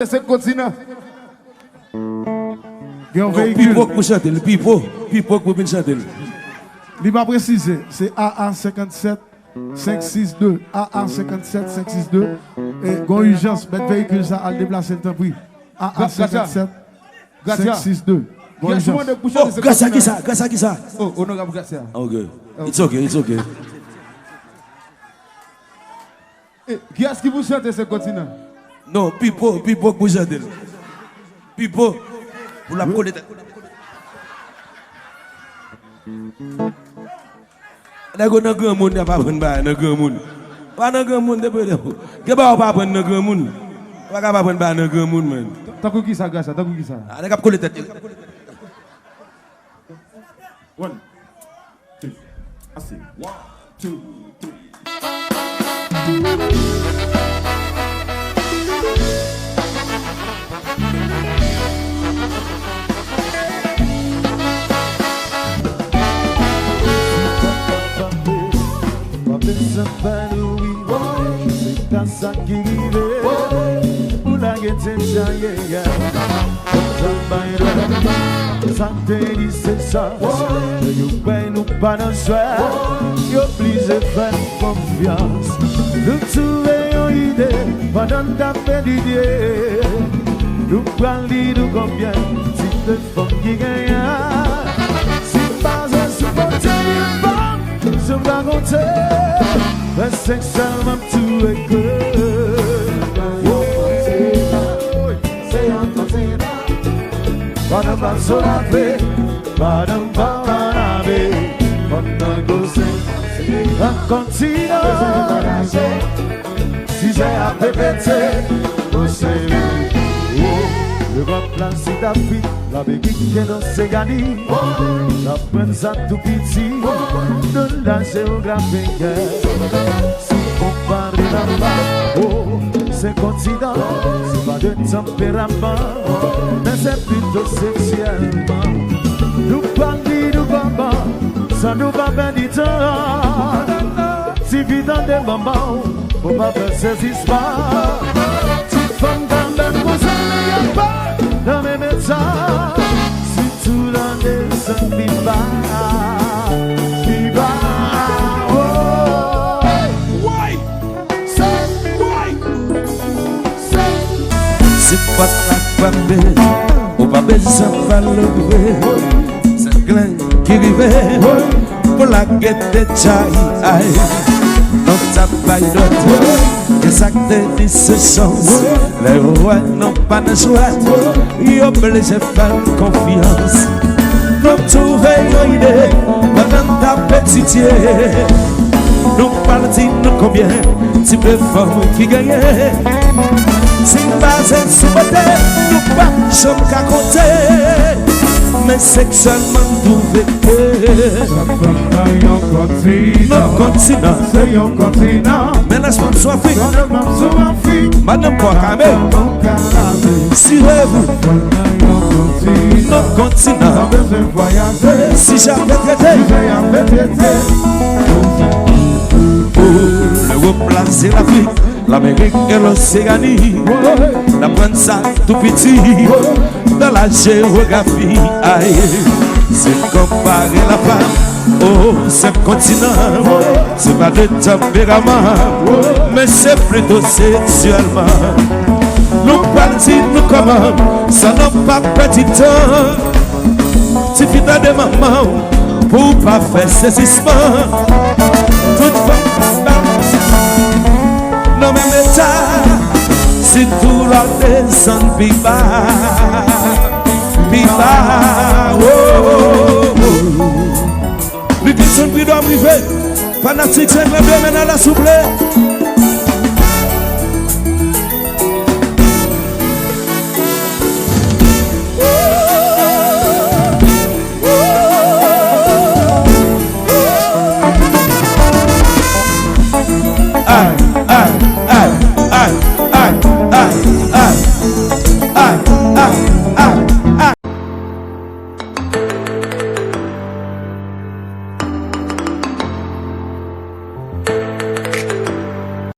C'est continent. Pipo pour chanter, Pipo pour chanter. Il m'a précisé, c'est AA57 562, AA57 562 et gon urgence, mettre véhicule ça à le déplacer le temps pris. AA57 562. Oh, grâce à qui ça? Oh, honorable Garcia. Ok, it's okay. Qui est-ce qui vous chante ce continent? Non, Pipo pour chanter. Pipo pour la connaître. N'a grand monde n'a pas prendre ba, n'a grand monde. Pas dans grand monde depuis là. Que ba pas prendre dans grand monde. Pas capable prendre ba dans grand monde man. T'as qui ça Garcia, t'as qui ça? Ah, n'a cap coller tête. 1 2 assez 1 2 3 c'est ta ça qui rive pour la guetter jaillé ça te dit c'est ça you paye nous pas dans soir you please faire confiance nous trouver une idée pendant ta peine d'idée nous parler de combien si te font qui gagne si pas un supporter je vais raconter mais c'est seulement tout est que c'est un continent pas de mal sur la paix pas de mal à la vie pas de gosser un continent si j'ai à répéter le grand plan c'est d'Afrique la béquille qui est dans ses ganis la prince à tout petit de la géographie si on parle là-bas oh c'est continent c'est pas de tempérament mais c'est plutôt sexuellement nous parlons de baba ça nous va bien du temps si vite dans des moments pour pas faire ces histoires petite femme dans le cousin y'a pas dans mes médecins si tout l'en descend viva oh c'est pas la famille on va besoin de lever c'est plein qui rive pour la guette de Tchaï dans ta paille d'autre que ça te dit ce sens les rois n'ont pas de choix ils obligent de faire confiance pour trouver une idée pendant ta petite nous parlons nous combien tu peux faire qui gagne si basé sur côté nous pas sommes qu'à côté mais c'est seulement trouvé non continent c'est un continent mais laisse-moi soit Afrique madame Kwakame si rêve non continent si j'avais traité le groupe là c'est l'Afrique l'Amérique et l'Océanie la prendre ça tout petit dans la géographie aïe c'est comparer la femme oh c'est continent c'est pas de tempérament mais c'est plutôt sexuellement nous partis nous comment ça n'a pas petit temps si tu as des mamans pour pas faire saisissement toute femme non même état si tout la descend pipa oh les qui sont plus d'hommes privés fanatiques c'est le bien à la souple